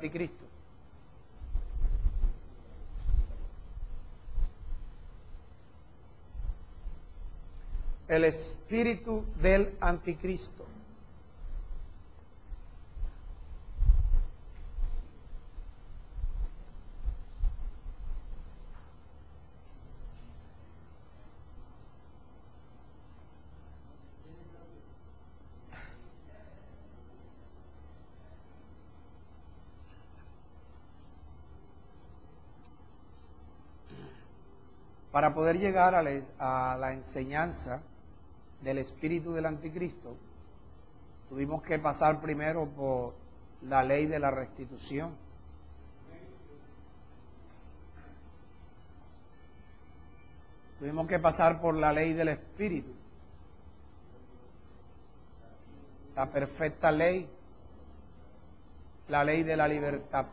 anticristo. El espíritu del anticristo. Para poder llegar a la enseñanza del espíritu del anticristo, tuvimos que pasar primero por la ley de la restitución. Tuvimos que pasar por la ley del espíritu, la perfecta ley, la ley de la libertad.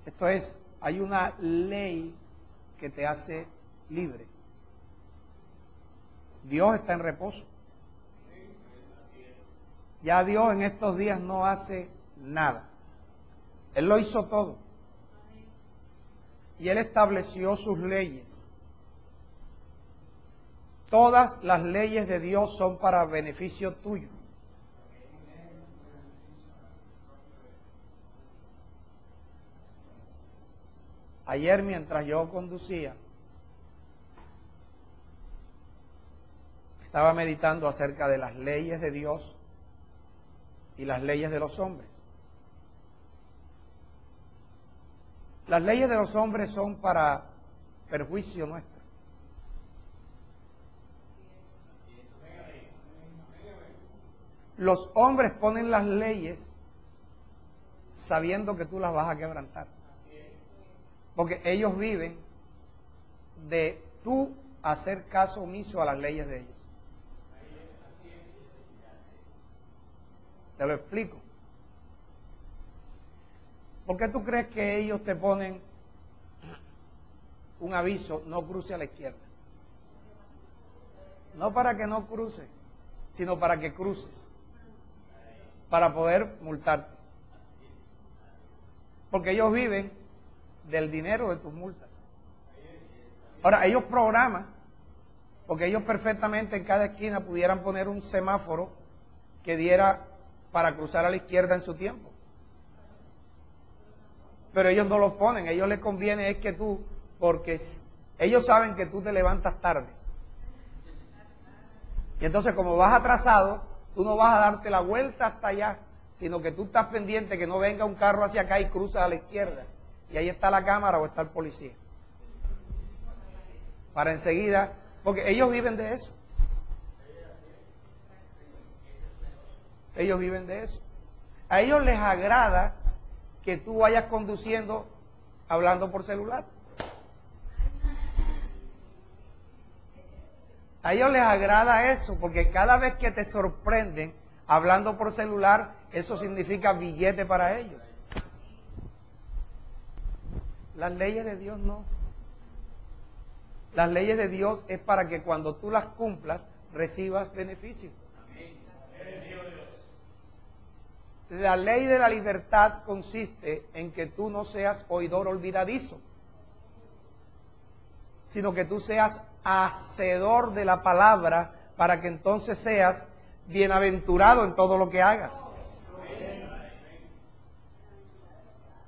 Esto es, hay una ley que te hace libre. Dios está en reposo. Ya Dios en estos días no hace nada. Él lo hizo todo. Y Él estableció sus leyes. Todas las leyes de Dios son para beneficio tuyo. Ayer mientras yo conducía, estaba meditando acerca de las leyes de Dios y las leyes de los hombres. Las leyes de los hombres son para perjuicio nuestro. Los hombres ponen las leyes sabiendo que tú las vas a quebrantar. Porque ellos viven de tú hacer caso omiso a las leyes de ellos. Te lo explico. ¿Por qué tú crees que ellos te ponen un aviso, no cruce a la izquierda? No para que no cruces, sino para que cruces, para poder multarte. Porque ellos viven del dinero de tus multas. Ahora, ellos programan, porque ellos perfectamente en cada esquina pudieran poner un semáforo que diera para cruzar a la izquierda en su tiempo. Pero ellos no lo ponen, a ellos les conviene es que tú, porque ellos saben que tú te levantas tarde. Y entonces como vas atrasado, tú no vas a darte la vuelta hasta allá, sino que tú estás pendiente que no venga un carro hacia acá y cruza a la izquierda. Y ahí está la cámara o está el policía. Para enseguida, porque ellos viven de eso. Ellos viven de eso. A ellos les agrada que tú vayas conduciendo hablando por celular. A ellos les agrada eso, porque cada vez que te sorprenden hablando por celular, eso significa billete para ellos. Las leyes de Dios no. Las leyes de Dios es para que cuando tú las cumplas, recibas beneficios. La ley de la libertad consiste en que tú no seas oidor olvidadizo, sino que tú seas hacedor de la palabra para que entonces seas bienaventurado en todo lo que hagas.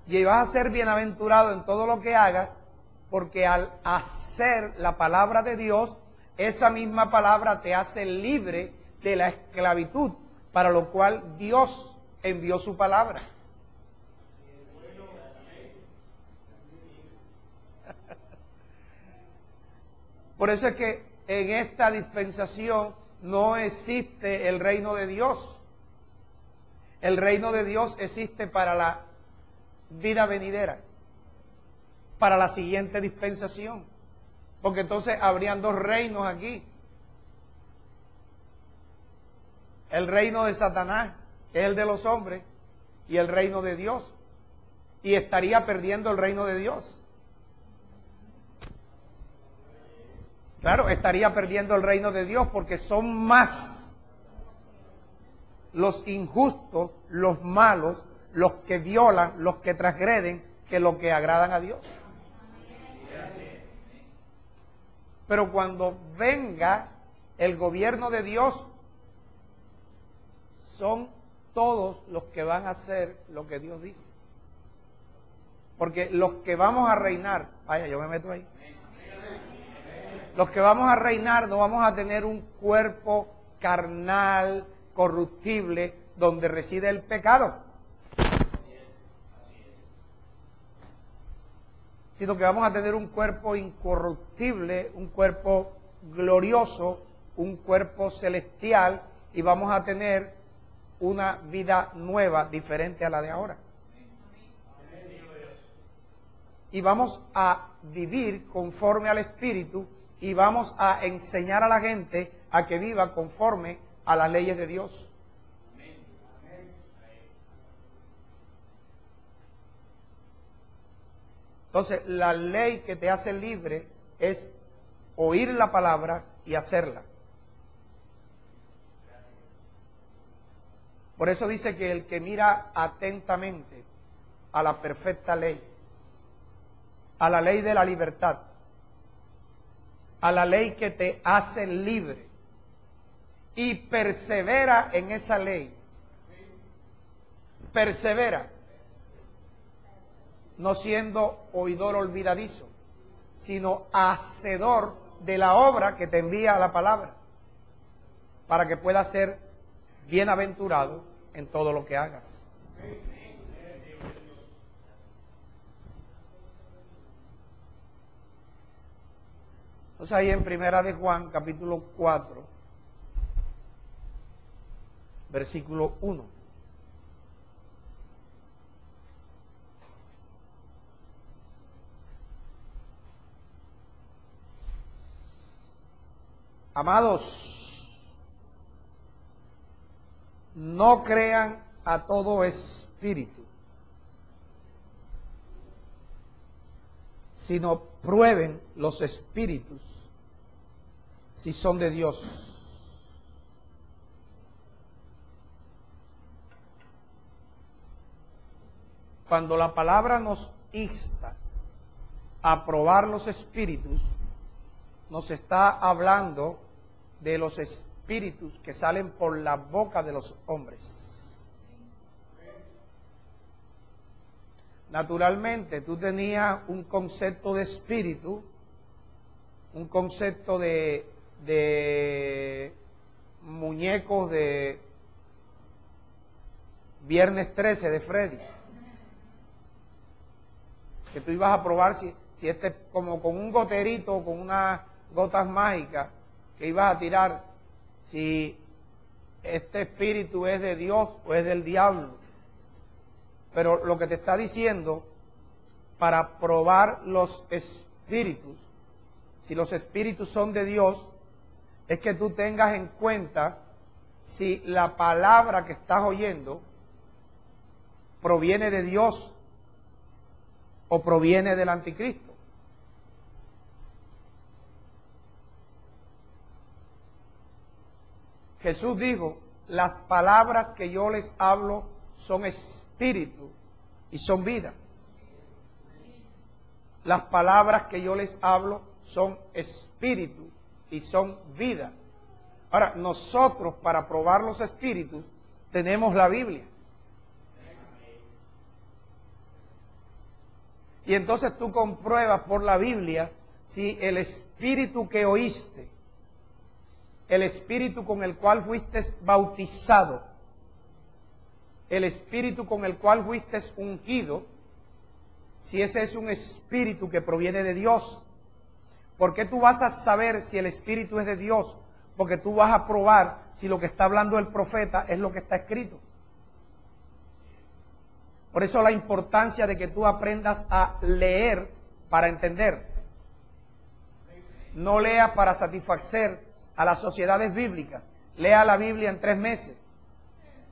Y vas a ser bienaventurado en todo lo que hagas porque al hacer la palabra de Dios, esa misma palabra te hace libre de la esclavitud, para lo cual Dios envió su palabra. Por eso es que en esta dispensación no existe el reino de Dios. El reino de Dios existe para la vida venidera, para la siguiente dispensación. Porque entonces habrían dos reinos aquí. El reino de Satanás, que es el de los hombres, y el reino de Dios. Y estaría perdiendo el reino de Dios. Claro, estaría perdiendo el reino de Dios porque son más los injustos, los malos, los que violan, los que transgreden, que los que agradan a Dios. Pero cuando venga el gobierno de Dios, son todos los que van a hacer lo que Dios dice. Porque los que vamos a reinar, vaya, yo me meto ahí. Los que vamos a reinar no vamos a tener un cuerpo carnal, corruptible, donde reside el pecado. Sino que vamos a tener un cuerpo incorruptible, un cuerpo glorioso, un cuerpo celestial, y vamos a tener una vida nueva, diferente a la de ahora. Y vamos a vivir conforme al Espíritu y vamos a enseñar a la gente a que viva conforme a las leyes de Dios. Entonces, la ley que te hace libre es oír la palabra y hacerla. Por eso dice que el que mira atentamente a la perfecta ley, a la ley de la libertad, a la ley que te hace libre y persevera en esa ley, persevera, no siendo oidor olvidadizo, sino hacedor de la obra que te envía la palabra, para que puedas ser bienaventurado en todo lo que hagas. Entonces ahí en Primera de Juan, capítulo 4, versículo 1. Amados, no crean a todo espíritu, sino prueben los espíritus si son de Dios. Cuando la palabra nos insta a probar los espíritus, nos está hablando de los espíritus que salen por la boca de los hombres. Naturalmente, tú tenías un concepto de espíritu, un concepto de muñecos de Viernes 13 de Freddy, que tú ibas a probar si este, como con un goterito, con unas gotas mágicas que ibas a tirar, si este espíritu es de Dios o es del diablo. Pero lo que te está diciendo, para probar los espíritus, si los espíritus son de Dios, es que tú tengas en cuenta si la palabra que estás oyendo proviene de Dios o proviene del anticristo. Jesús dijo, las palabras que yo les hablo son espíritu y son vida. Las palabras que yo les hablo son espíritu y son vida. Ahora, nosotros para probar los espíritus tenemos la Biblia. Y entonces tú compruebas por la Biblia si el espíritu que oíste, el espíritu con el cual fuiste bautizado, el espíritu con el cual fuiste ungido, si ese es un espíritu que proviene de Dios. ¿Por qué tú vas a saber si el espíritu es de Dios? Porque tú vas a probar si lo que está hablando el profeta es lo que está escrito. Por eso la importancia de que tú aprendas a leer para entender. No lea para satisfacer a las sociedades bíblicas. Lea la Biblia en 3 meses.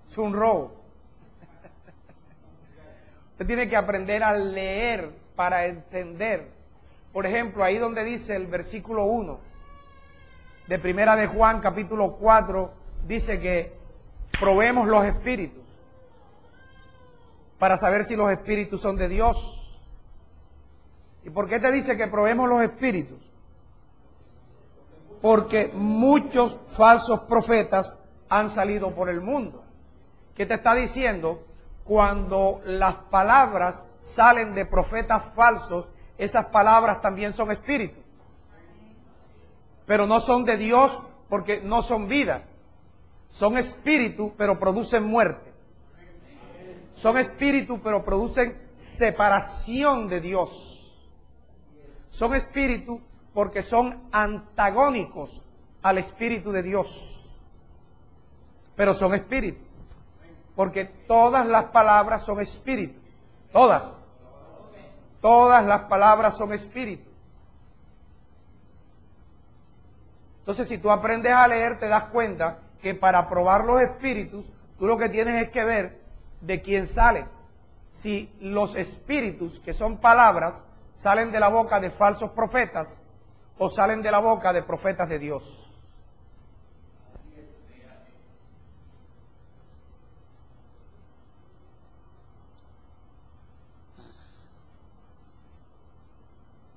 Es un robo. Usted tiene que aprender a leer para entender. Por ejemplo, ahí donde dice el versículo 1 de Primera de Juan, capítulo 4, dice que probemos los espíritus para saber si los espíritus son de Dios. ¿Y por qué te dice que probemos los espíritus? Porque muchos falsos profetas han salido por el mundo. ¿Qué te está diciendo? Cuando las palabras salen de profetas falsos, esas palabras también son espíritus. Pero no son de Dios porque no son vida. Son espíritu, pero producen muerte. Son espíritu, pero producen separación de Dios. Son espíritu porque son antagónicos al espíritu de Dios. Pero son espíritu. Porque todas las palabras son espíritu. Todas. Todas las palabras son espíritu. Entonces, si tú aprendes a leer, te das cuenta que para probar los espíritus, tú lo que tienes es que ver de quién salen. Si los espíritus, que son palabras, salen de la boca de falsos profetas o salen de la boca de profetas de Dios.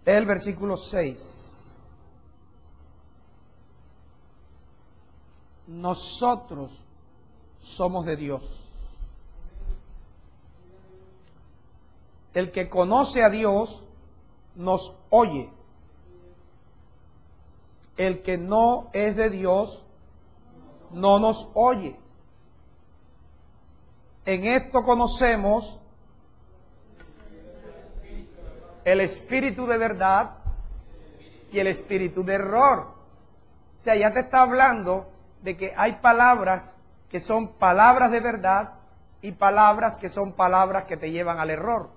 El versículo 6. Nosotros somos de Dios. El que conoce a Dios nos oye. El que no es de Dios no nos oye. En esto conocemos el espíritu de verdad y el espíritu de error. O sea, ya te está hablando de que hay palabras que son palabras de verdad y palabras que son palabras que te llevan al error.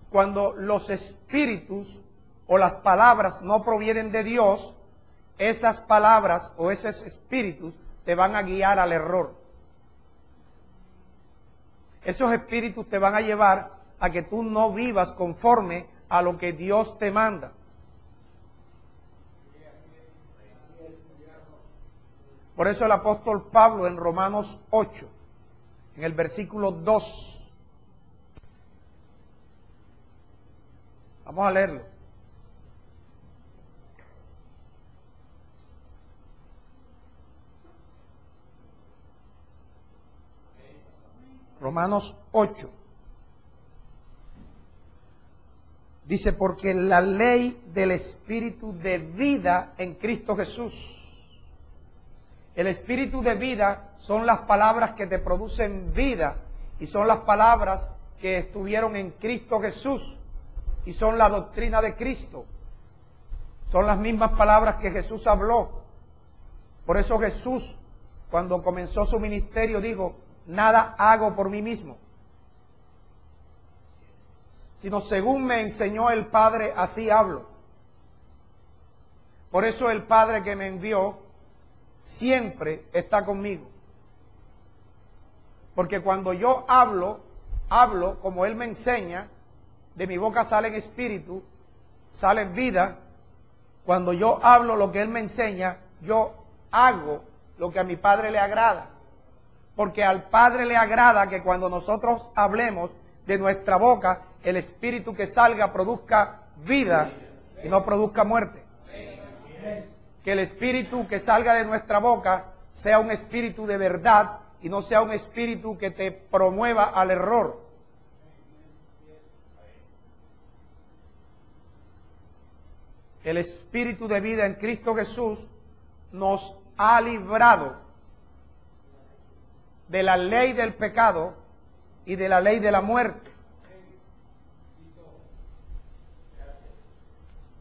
Cuando los espíritus o las palabras no provienen de Dios, esas palabras o esos espíritus te van a guiar al error. Esos espíritus te van a llevar a que tú no vivas conforme a lo que Dios te manda. Por eso el apóstol Pablo en Romanos 8, en el versículo 2, vamos a leerlo. Romanos 8. Dice, porque la ley del espíritu de vida en Cristo Jesús. El espíritu de vida son las palabras que te producen vida y son las palabras que estuvieron en Cristo Jesús y son la doctrina de Cristo. Son las mismas palabras que Jesús habló. Por eso Jesús, cuando comenzó su ministerio, dijo, nada hago por mí mismo, sino según me enseñó el Padre, así hablo. Por eso el Padre que me envió siempre está conmigo. Porque cuando yo hablo como Él me enseña, de mi boca salen espíritu, sale vida. Cuando yo hablo lo que Él me enseña, yo hago lo que a mi Padre le agrada. Porque al Padre le agrada que cuando nosotros hablemos de nuestra boca, el espíritu que salga produzca vida y no produzca muerte. Que el espíritu que salga de nuestra boca sea un espíritu de verdad y no sea un espíritu que te promueva al error. El espíritu de vida en Cristo Jesús nos ha librado de la ley del pecado y de la ley de la muerte.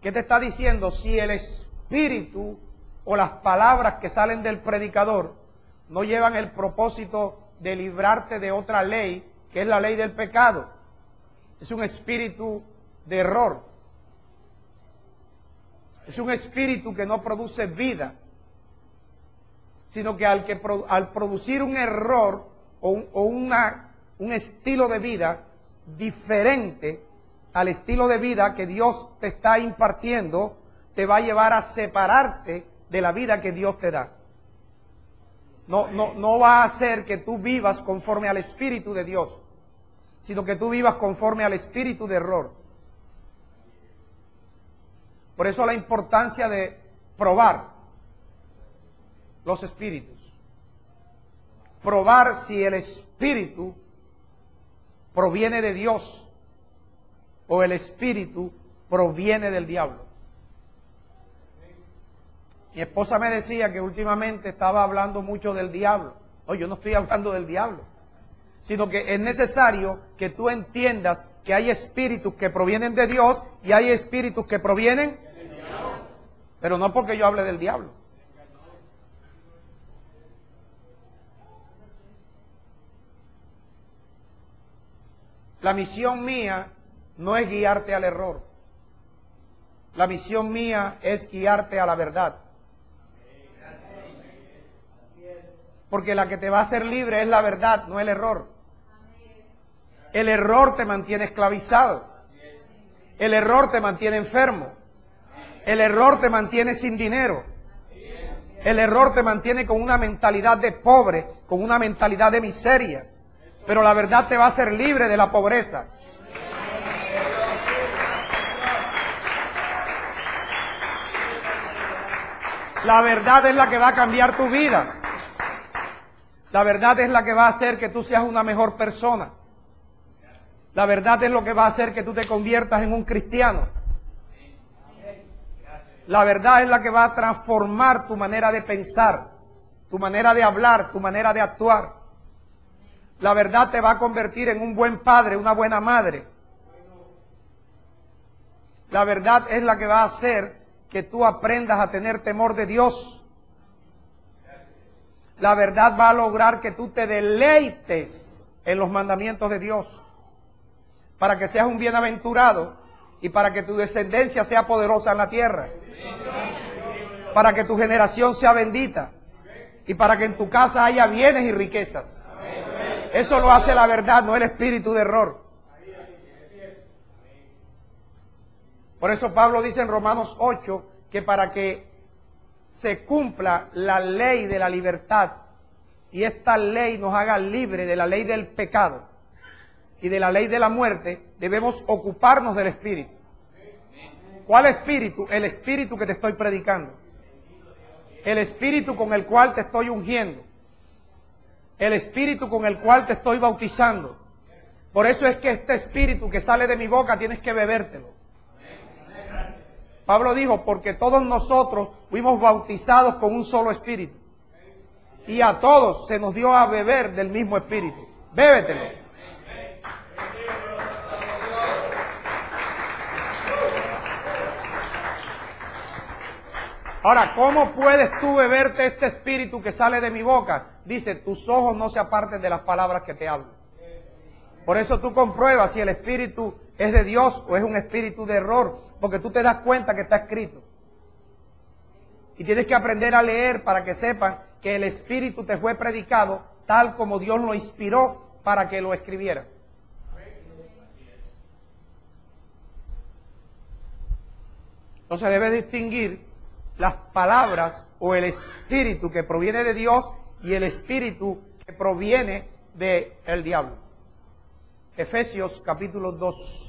¿Qué te está diciendo? Si el espíritu o las palabras que salen del predicador no llevan el propósito de librarte de otra ley, que es la ley del pecado, es un espíritu de error. Es un espíritu que no produce vida, sino que al producir un error o un estilo de vida diferente al estilo de vida que Dios te está impartiendo, te va a llevar a separarte de la vida que Dios te da. no va a hacer que tú vivas conforme al Espíritu de Dios, sino que tú vivas conforme al espíritu de error. Por eso la importancia de probar los espíritus. Probar si el espíritu proviene de Dios o el espíritu proviene del diablo. Mi esposa me decía que últimamente estaba hablando mucho del diablo. Oye, yo no estoy hablando del diablo, sino que es necesario que tú entiendas que hay espíritus que provienen de Dios y hay espíritus que provienen del diablo. Pero no porque yo hable del diablo. La misión mía no es guiarte al error. La misión mía es guiarte a la verdad. Porque la que te va a hacer libre es la verdad, no el error. El error te mantiene esclavizado. El error te mantiene enfermo. El error te mantiene sin dinero. El error te mantiene con una mentalidad de pobre, con una mentalidad de miseria. Pero la verdad te va a hacer libre de la pobreza. La verdad es la que va a cambiar tu vida. La verdad es la que va a hacer que tú seas una mejor persona. La verdad es lo que va a hacer que tú te conviertas en un cristiano. La verdad es la que va a transformar tu manera de pensar, tu manera de hablar, tu manera de actuar. La verdad te va a convertir en un buen padre, una buena madre. La verdad es la que va a hacer que tú aprendas a tener temor de Dios. La verdad va a lograr que tú te deleites en los mandamientos de Dios, para que seas un bienaventurado y para que tu descendencia sea poderosa en la tierra, para que tu generación sea bendita y para que en tu casa haya bienes y riquezas. Eso lo hace la verdad, no el espíritu de error. Por eso Pablo dice en Romanos 8 que para que se cumpla la ley de la libertad y esta ley nos haga libre de la ley del pecado y de la ley de la muerte, debemos ocuparnos del espíritu. ¿Cuál espíritu? El espíritu que te estoy predicando. El espíritu con el cual te estoy ungiendo. El espíritu con el cual te estoy bautizando. Por eso es que este espíritu que sale de mi boca tienes que bebértelo. Pablo dijo, porque todos nosotros fuimos bautizados con un solo espíritu. Y a todos se nos dio a beber del mismo espíritu. Bébetelo. Ahora, ¿cómo puedes tú beberte este espíritu que sale de mi boca? Dice, tus ojos no se aparten de las palabras que te hablo. Por eso tú compruebas si el espíritu es de Dios o es un espíritu de error, porque tú te das cuenta que está escrito. Y tienes que aprender a leer para que sepan que el espíritu te fue predicado tal como Dios lo inspiró para que lo escribiera. Entonces debes distinguir las palabras o el espíritu que proviene de Dios y el espíritu que proviene del diablo. Efesios capítulo 2.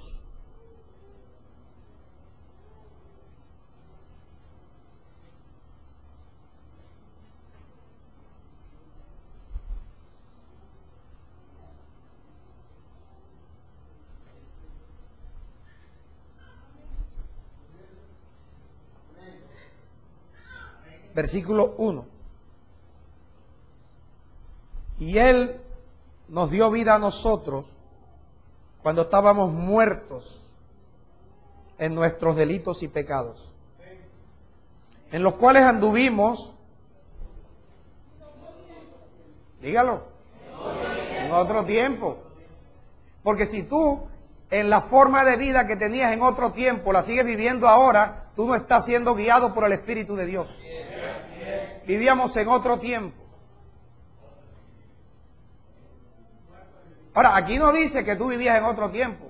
Versículo 1. Y Él nos dio vida a nosotros cuando estábamos muertos en nuestros delitos y pecados, en los cuales anduvimos, dígalo, en otro tiempo. Porque si tú en la forma de vida que tenías en otro tiempo la sigues viviendo ahora, tú no estás siendo guiado por el Espíritu de Dios. Vivíamos en otro tiempo. Ahora, aquí no dice que tú vivías en otro tiempo.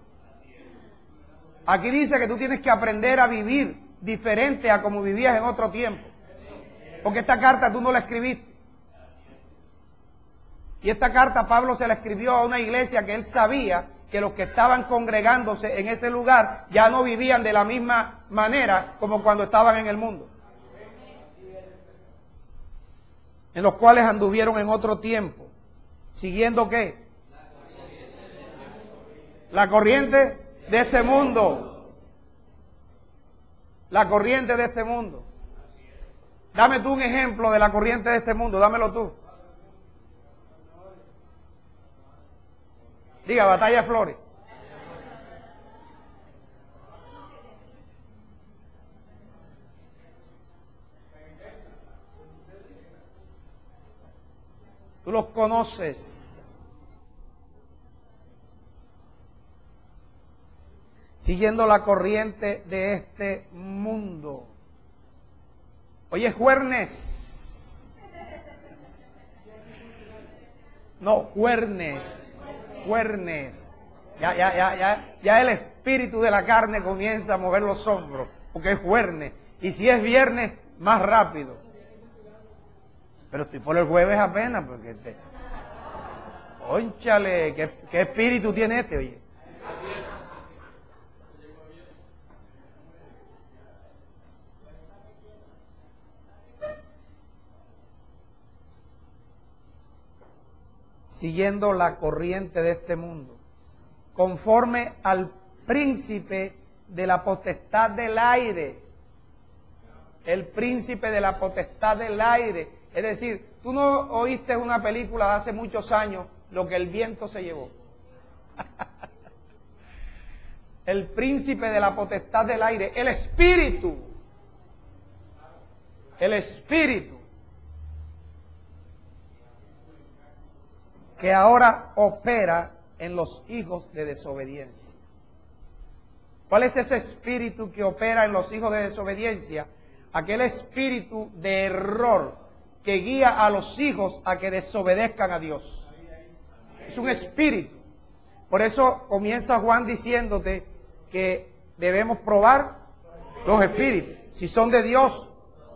Aquí dice que tú tienes que aprender a vivir diferente a como vivías en otro tiempo. Porque esta carta tú no la escribiste. Y esta carta Pablo se la escribió a una iglesia que él sabía que los que estaban congregándose en ese lugar ya no vivían de la misma manera como cuando estaban en el mundo. En los cuales anduvieron en otro tiempo. ¿Siguiendo qué? La corriente de este mundo. La corriente de este mundo. Dame tú un ejemplo de la corriente de este mundo, dámelo tú. Diga, Batalla de Flores. Tú los conoces. Siguiendo la corriente de este mundo. Oye, Juernes. No, Juernes. Juernes. Ya el espíritu de la carne comienza a mover los hombros, porque es jueves. Y si es viernes, más rápido. Pero estoy por el jueves apenas, porque cónchale, ¿qué espíritu tiene este, oye? Siguiendo la corriente de este mundo, conforme al príncipe de la potestad del aire. El príncipe de la potestad del aire. Es decir, tú no oíste una película de hace muchos años, Lo que el viento se llevó. El príncipe de la potestad del aire, el espíritu. El espíritu. Que ahora opera en los hijos de desobediencia. ¿Cuál es ese espíritu que opera en los hijos de desobediencia? Aquel espíritu de error que guía a los hijos a que desobedezcan a Dios. Es un espíritu. Por eso comienza Juan diciéndote que debemos probar los espíritus, si son de Dios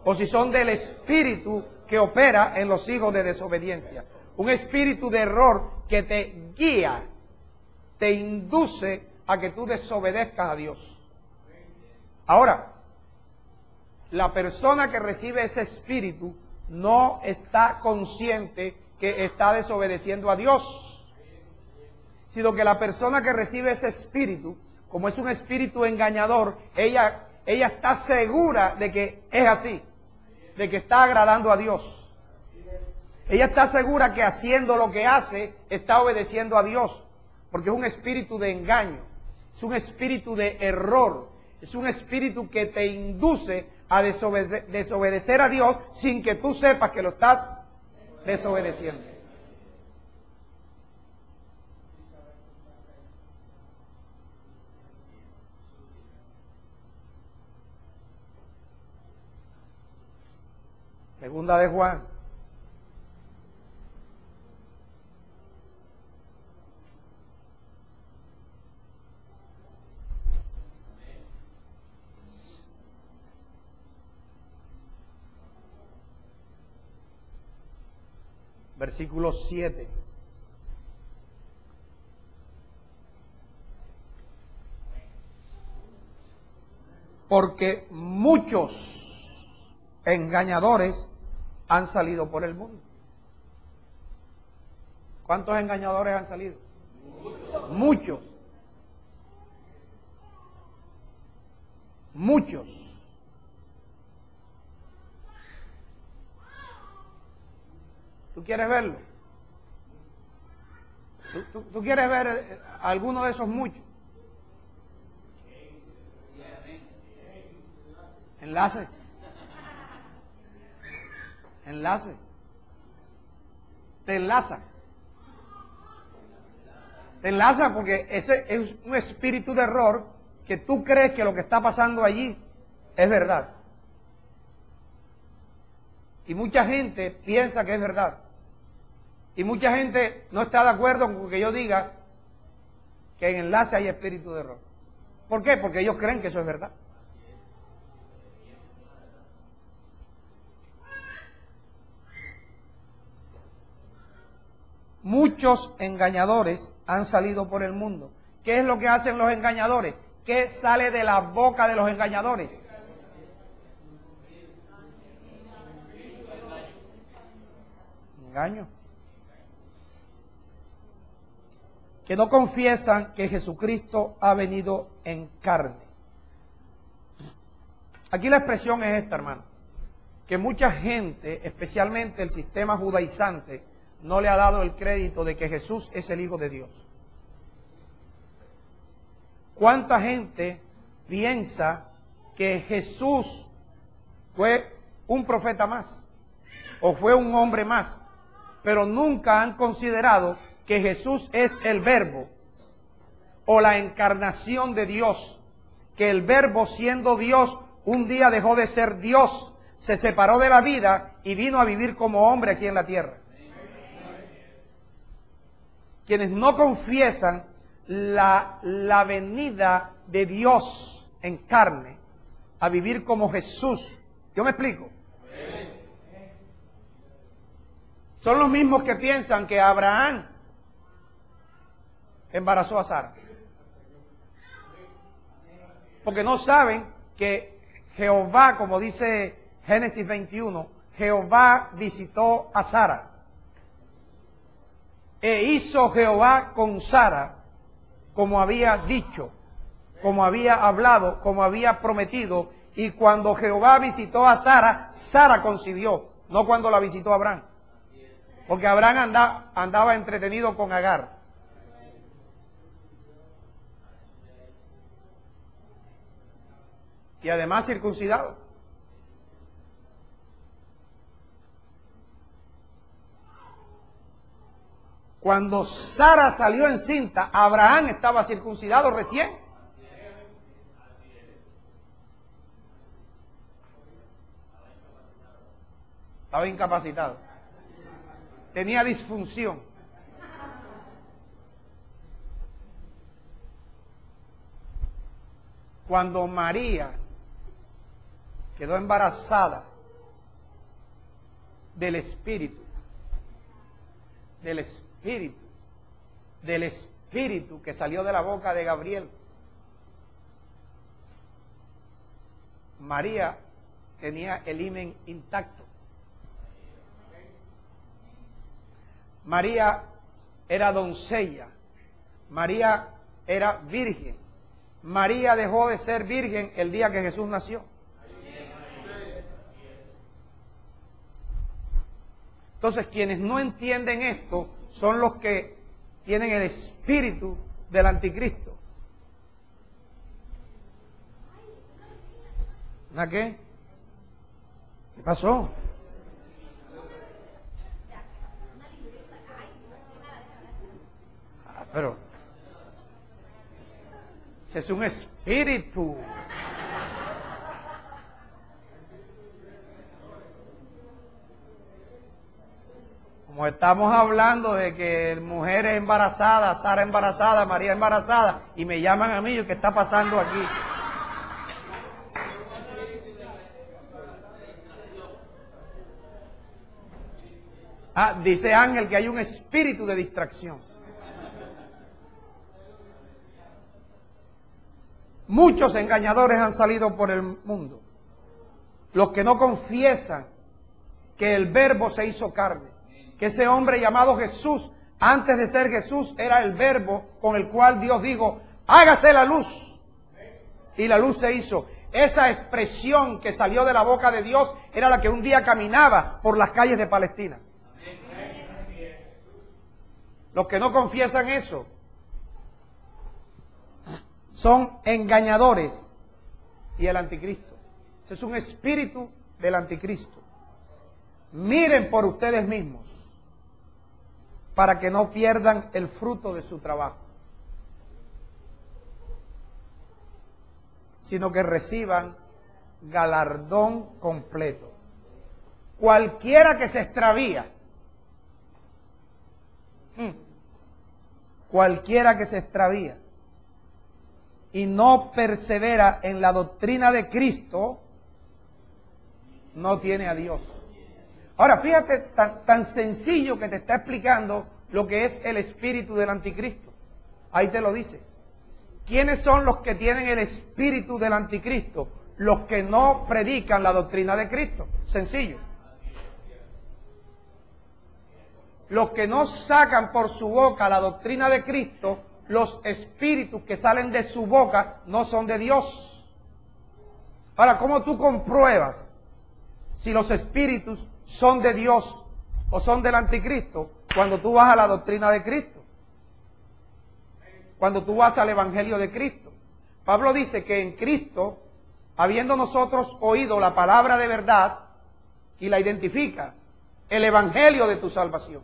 o si son del espíritu que opera en los hijos de desobediencia. Un espíritu de error que te guía, te induce a que tú desobedezcas a Dios. Ahora, la persona que recibe ese espíritu no está consciente que está desobedeciendo a Dios, sino que la persona que recibe ese espíritu, como es un espíritu engañador, ella está segura de que es así, de que está agradando a Dios. Ella está segura que haciendo lo que hace, está obedeciendo a Dios, porque es un espíritu de engaño, es un espíritu de error, es un espíritu que te induce a desobedecer a Dios sin que tú sepas que lo estás desobedeciendo. Segunda de Juan. Versículo 7. Porque muchos engañadores han salido por el mundo. ¿Cuántos engañadores han salido? Muchos. Muchos. ¿Tú quieres verlo? ¿Tú quieres ver alguno de esos muchos? Enlace. Enlace. Te enlaza. Te enlaza porque ese es un espíritu de error que tú crees que lo que está pasando allí es verdad. Y mucha gente piensa que es verdad. Y mucha gente no está de acuerdo con que yo diga que en enlace hay espíritu de error. ¿Por qué? Porque ellos creen que eso es verdad. muchos engañadores han salido por el mundo. ¿Qué es lo que hacen los engañadores? ¿Qué sale de la boca de los engañadores? Engaño. Que no confiesan que Jesucristo ha venido en carne. Aquí la expresión es esta, hermano, que mucha gente, especialmente el sistema judaizante, no le ha dado el crédito de que Jesús es el Hijo de Dios. ¿Cuánta gente piensa que Jesús fue un profeta más o fue un hombre más, pero nunca han considerado que Jesús es el Verbo o la encarnación de Dios, que el Verbo, siendo Dios, un día dejó de ser Dios, se separó de la vida y vino a vivir como hombre aquí en la tierra? Quienes no confiesan la venida de Dios en carne a vivir como Jesús. ¿Yo me explico? Son los mismos que piensan que Abraham embarazó a Sara, porque no saben que Jehová, como dice Génesis 21, Jehová visitó a Sara e hizo Jehová con Sara como había dicho, como había hablado, como había prometido. Y cuando Jehová visitó a Sara, Sara concibió, no cuando la visitó Abraham, porque Abraham andaba entretenido con Agar. Y además circuncidado. Cuando Sara salió encinta, Abraham estaba circuncidado recién. Estaba incapacitado. Tenía disfunción. Cuando María quedó embarazada del Espíritu que salió de la boca de Gabriel, María tenía el himen intacto. María era doncella, María era virgen. María dejó de ser virgen el día que Jesús nació. Entonces, quienes no entienden esto son los que tienen el espíritu del anticristo. ¿A qué? ¿Qué pasó? Pero ese es un espíritu. Como estamos hablando de que mujeres embarazadas, Sara embarazada, María embarazada, y me llaman a mí, ¿qué está pasando aquí? Dice Ángel que hay un espíritu de distracción. Muchos engañadores han salido por el mundo. Los que no confiesan que el Verbo se hizo carne, que ese hombre llamado Jesús, antes de ser Jesús, era el Verbo con el cual Dios dijo, hágase la luz. Y la luz se hizo. Esa expresión que salió de la boca de Dios era la que un día caminaba por las calles de Palestina. Los que no confiesan eso son engañadores y el anticristo. Ese es un espíritu del anticristo. Miren por ustedes mismos para que no pierdan el fruto de su trabajo, sino que reciban galardón completo. Cualquiera que se extravía, cualquiera que se extravía y no persevera en la doctrina de Cristo, no tiene a Dios. Ahora, fíjate tan sencillo que te está explicando lo que es el espíritu del anticristo. Ahí te lo dice. ¿Quiénes son los que tienen el espíritu del anticristo? Los que no predican la doctrina de Cristo. Sencillo. Los que no sacan por su boca la doctrina de Cristo, los espíritus que salen de su boca no son de Dios. Ahora, ¿cómo tú compruebas si los espíritus son de Dios o son del anticristo? Cuando tú vas a la doctrina de Cristo. Cuando tú vas al evangelio de Cristo. Pablo dice que en Cristo, habiendo nosotros oído la palabra de verdad, y la identifica, el evangelio de tu salvación.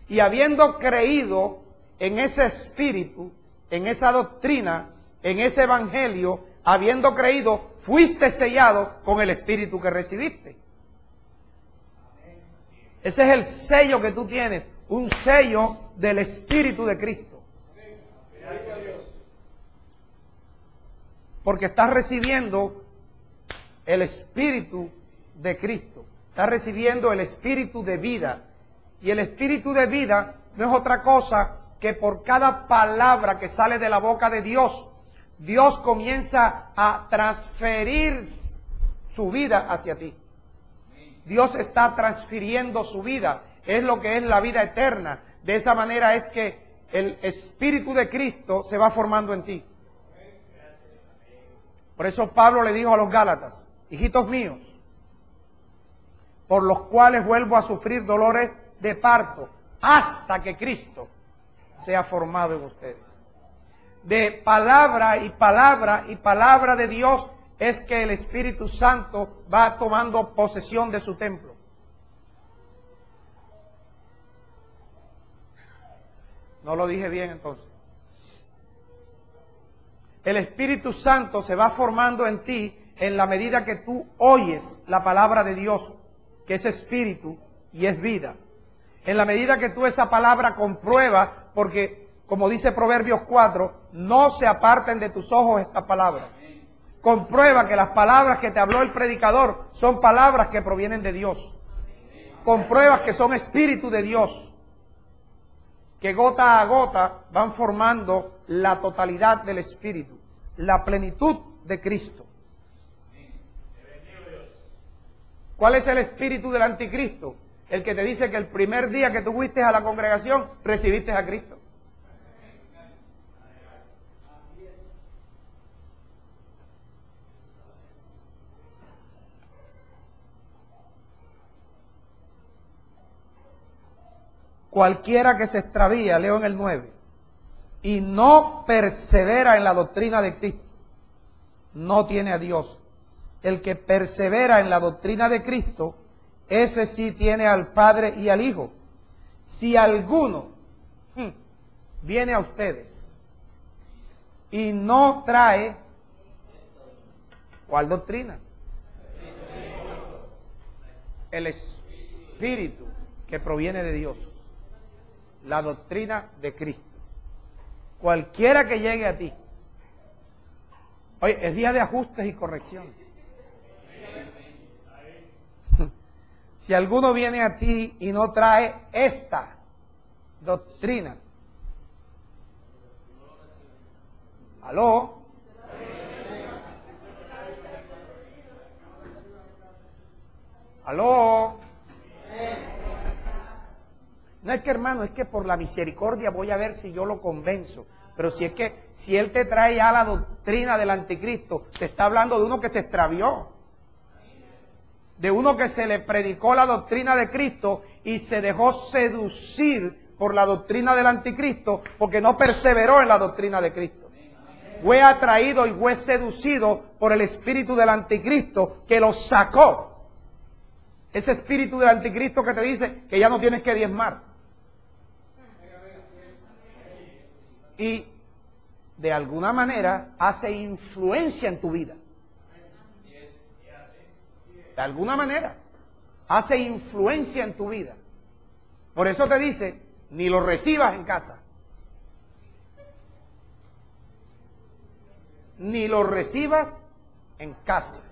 Y habiendo creído en ese espíritu, en esa doctrina, en ese evangelio, habiendo creído, fuiste sellado con el espíritu que recibiste. Ese es el sello que tú tienes, un sello del espíritu de Cristo. Porque estás recibiendo el espíritu de Cristo. Estás recibiendo el espíritu de vida. Y el espíritu de vida no es otra cosa que por cada palabra que sale de la boca de Dios, Dios comienza a transferir su vida hacia ti. Dios está transfiriendo su vida. Es lo que es la vida eterna. De esa manera es que el espíritu de Cristo se va formando en ti. Por eso Pablo le dijo a los Gálatas: hijitos míos, por los cuales vuelvo a sufrir dolores de parto, hasta que Cristo sea formado en ustedes. De palabra y palabra y palabra de Dios es que el Espíritu Santo va tomando posesión de su templo. No lo dije bien entonces. El Espíritu Santo se va formando en ti en la medida que tú oyes la palabra de Dios, que es espíritu y es vida. En la medida que tú esa palabra compruebas, porque como dice Proverbios 4, no se aparten de tus ojos estas palabras. Comprueba que las palabras que te habló el predicador son palabras que provienen de Dios. Compruebas que son espíritu de Dios, que gota a gota van formando la totalidad del espíritu, la plenitud de Cristo. ¿Cuál es el espíritu del anticristo? El que te dice que el primer día que tú fuiste a la congregación, recibiste a Cristo. Cualquiera que se extravía, leo en el 9, y no persevera en la doctrina de Cristo, no tiene a Dios. El que persevera en la doctrina de Cristo, ese sí tiene al Padre y al Hijo. Si alguno viene a ustedes y no trae, ¿cuál doctrina? El espíritu que proviene de Dios. La doctrina de Cristo. Cualquiera que llegue a ti. Oye, es día de ajustes y correcciones. Si alguno viene a ti y no trae esta doctrina. ¿Aló? ¿Aló? No es que, hermano, es que por la misericordia voy a ver si yo lo convenzo. Pero si es que, si él te trae ya la doctrina del anticristo, te está hablando de uno que se extravió. De uno que se le predicó la doctrina de Cristo y se dejó seducir por la doctrina del anticristo porque no perseveró en la doctrina de Cristo. Fue atraído y fue seducido por el espíritu del anticristo que lo sacó. Ese espíritu del anticristo que te dice que ya no tienes que diezmar. Y de alguna manera hace influencia en tu vida. De alguna manera hace influencia en tu vida. Por eso te dice, ni lo recibas en casa. Ni lo recibas en casa.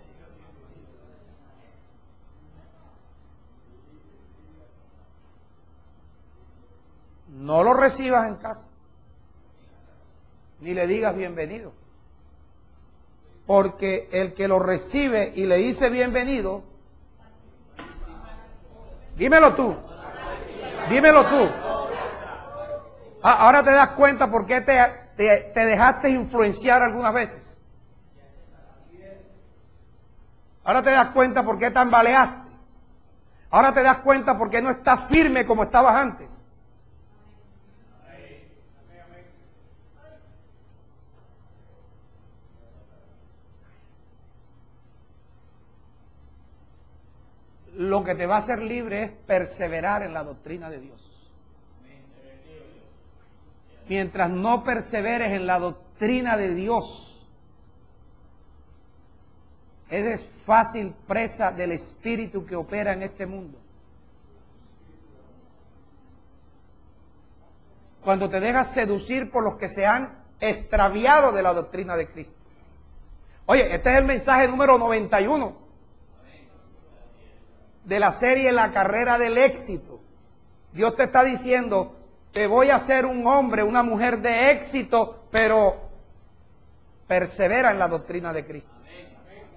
no lo recibas en casa, ni le digas bienvenido. Porque el que lo recibe y le dice bienvenido, dímelo tú, dímelo tú. Ahora te das cuenta por qué te dejaste influenciar algunas veces. Ahora te das cuenta por qué tambaleaste. Ahora te das cuenta por qué no estás firme como estabas antes. Lo que te va a hacer libre es perseverar en la doctrina de Dios. Mientras no perseveres en la doctrina de Dios, eres fácil presa del espíritu que opera en este mundo. Cuando te dejas seducir por los que se han extraviado de la doctrina de Cristo. Oye, este es el mensaje número 91 de la serie La Carrera del Éxito. Dios te está diciendo, te voy a hacer un hombre, una mujer de éxito, pero persevera en la doctrina de Cristo.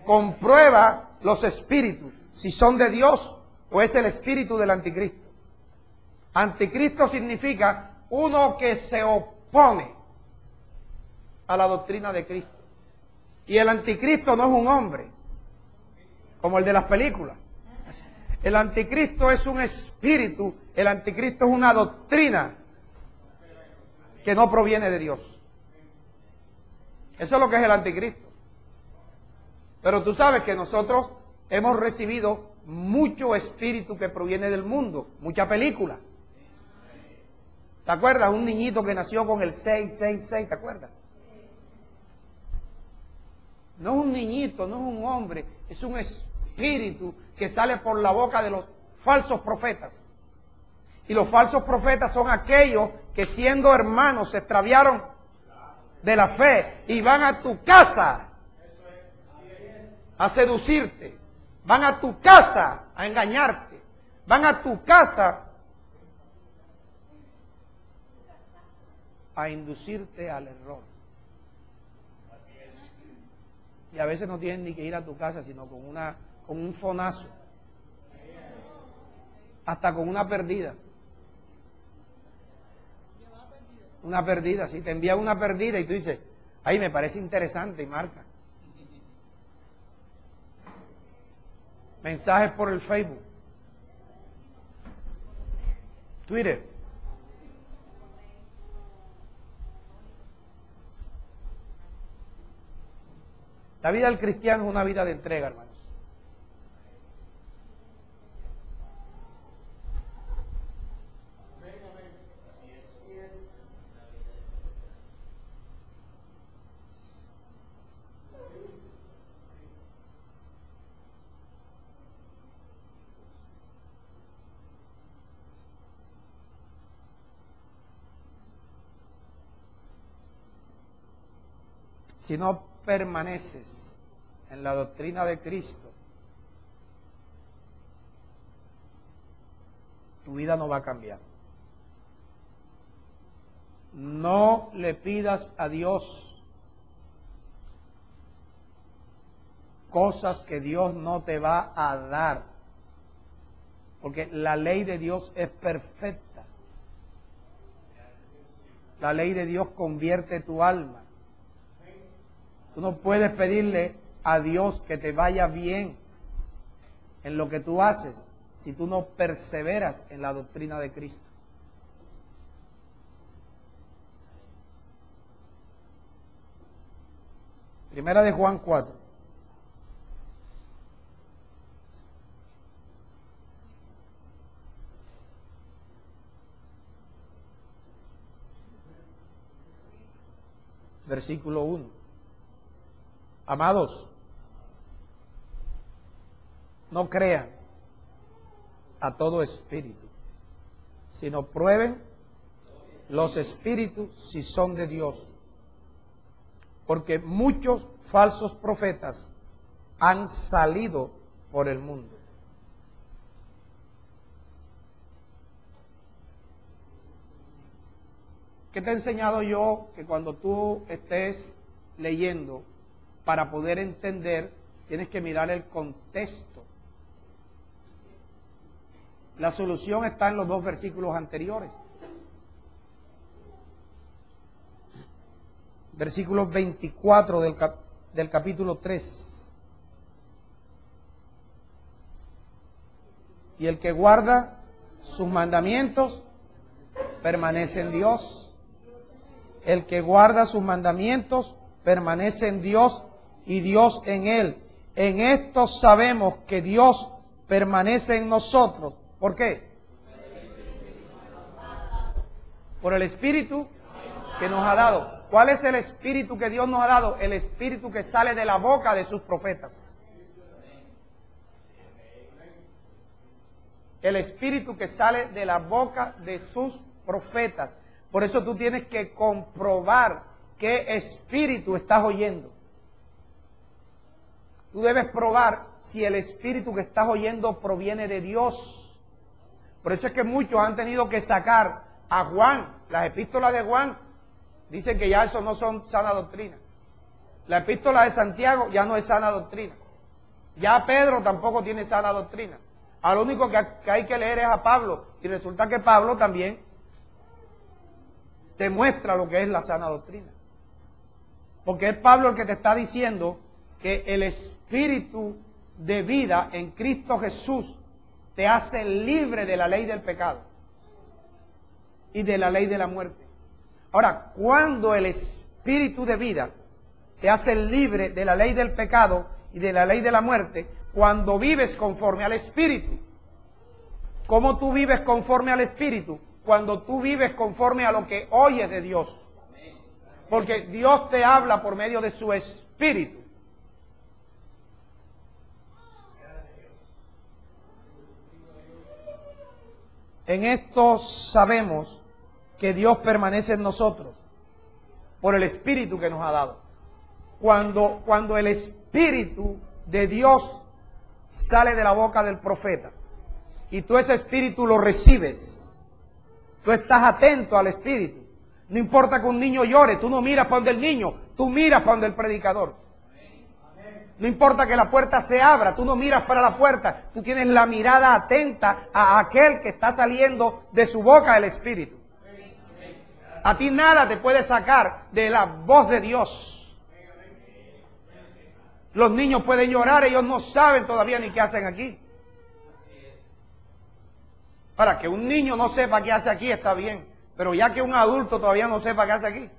Comprueba los espíritus, si son de Dios o es el espíritu del anticristo. Anticristo significa uno que se opone a la doctrina de Cristo. Y el anticristo no es un hombre, como el de las películas. El anticristo es un espíritu, el anticristo es una doctrina que no proviene de Dios. Eso es lo que es el anticristo. Pero tú sabes que nosotros hemos recibido mucho espíritu que proviene del mundo, mucha película. ¿Te acuerdas? Un niñito que nació con el 666, ¿te acuerdas? No es un niñito, no es un hombre, es un espíritu que sale por la boca de los falsos profetas. Y los falsos profetas son aquellos que siendo hermanos se extraviaron de la fe y van a tu casa a seducirte, van a tu casa a engañarte, van a tu casa a inducirte al error. Y a veces no tienen ni que ir a tu casa, sino con un fonazo, hasta con una perdida. Una perdida, si te envían una perdida y tú dices, ay, me parece interesante, y marca. Mensajes por el Facebook, Twitter. La vida del cristiano es una vida de entrega, hermanos. Si no permaneces en la doctrina de Cristo, tu vida no va a cambiar. No le pidas a Dios cosas que Dios no te va a dar, porque la ley de Dios es perfecta. La ley de Dios convierte tu alma. Tú no puedes pedirle a Dios que te vaya bien en lo que tú haces si tú no perseveras en la doctrina de Cristo. Primera de Juan 4. Versículo 1. Amados, no crean a todo espíritu, sino prueben los espíritus si son de Dios. Porque muchos falsos profetas han salido por el mundo. ¿Qué te he enseñado yo? Que cuando tú estés leyendo, para poder entender, tienes que mirar el contexto. La solución está en los dos versículos anteriores. Versículos 24 del capítulo 3. Y el que guarda sus mandamientos permanece en Dios. El que guarda sus mandamientos permanece en Dios y Dios en él. En esto sabemos que Dios permanece en nosotros. ¿Por qué? Por el Espíritu que nos ha dado. ¿Cuál es el Espíritu que Dios nos ha dado? El Espíritu que sale de la boca de sus profetas. El Espíritu que sale de la boca de sus profetas. Por eso tú tienes que comprobar qué espíritu estás oyendo. Tú debes probar si el espíritu que estás oyendo proviene de Dios. Por eso es que muchos han tenido que sacar a Juan, las epístolas de Juan, dicen que ya eso no son sana doctrina. La epístola de Santiago ya no es sana doctrina. Ya Pedro tampoco tiene sana doctrina. A lo único que hay que leer es a Pablo. Y resulta que Pablo también te muestra lo que es la sana doctrina. Porque es Pablo el que te está diciendo que el espíritu de vida en Cristo Jesús te hace libre de la ley del pecado y de la ley de la muerte. Ahora, cuando el espíritu de vida te hace libre de la ley del pecado y de la ley de la muerte, cuando vives conforme al espíritu. ¿Cómo tú vives conforme al espíritu? Cuando tú vives conforme a lo que oyes de Dios. Porque Dios te habla por medio de su espíritu. En esto sabemos que Dios permanece en nosotros por el espíritu que nos ha dado. Cuando el espíritu de Dios sale de la boca del profeta y tú ese espíritu lo recibes, tú estás atento al espíritu. No importa que un niño llore, tú no miras para donde el niño, tú miras para donde el predicador. No importa que la puerta se abra, tú no miras para la puerta, tú tienes la mirada atenta a aquel que está saliendo de su boca el espíritu. A ti nada te puede sacar de la voz de Dios. Los niños pueden llorar, ellos no saben todavía ni qué hacen aquí. Para que un niño no sepa qué hace aquí está bien, pero ya que un adulto todavía no sepa qué hace aquí.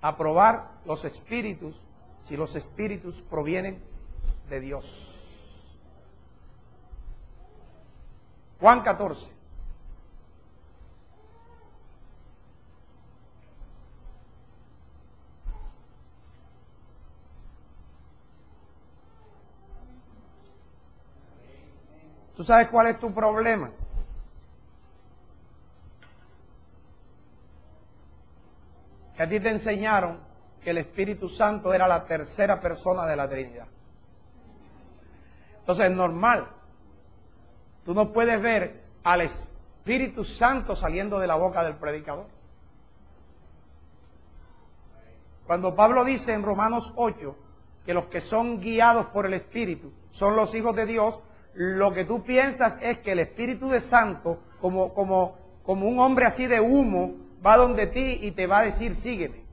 Aprobar los espíritus, si los espíritus provienen de Dios. Juan 14. ¿Tú sabes cuál es tu problema? Que a ti te enseñaron que el Espíritu Santo era la tercera persona de la Trinidad. Entonces es normal. Tú no puedes ver al Espíritu Santo saliendo de la boca del predicador. Cuando Pablo dice en Romanos 8 que los que son guiados por el Espíritu son los hijos de Dios, lo que tú piensas es que el Espíritu de Santo, como un hombre así de humo, va donde ti y te va a decir, sígueme.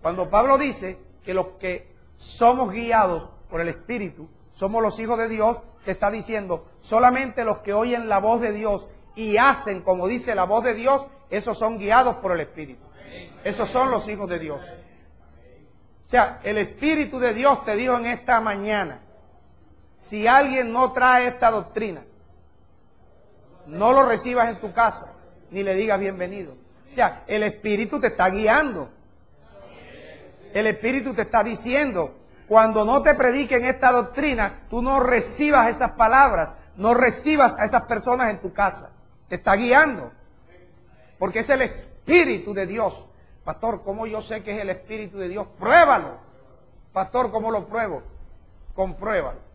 Cuando Pablo dice que los que somos guiados por el Espíritu, somos los hijos de Dios, te está diciendo, solamente los que oyen la voz de Dios y hacen como dice la voz de Dios, esos son guiados por el Espíritu. Esos son los hijos de Dios. O sea, el Espíritu de Dios te dijo en esta mañana, si alguien no trae esta doctrina, no lo recibas en tu casa, ni le digas bienvenido. O sea, el Espíritu te está guiando. El Espíritu te está diciendo, cuando no te prediquen esta doctrina, tú no recibas esas palabras, no recibas a esas personas en tu casa. Te está guiando. Porque es el Espíritu de Dios. Pastor, ¿cómo yo sé que es el Espíritu de Dios? Pruébalo. Pastor, ¿cómo lo pruebo? Compruébalo.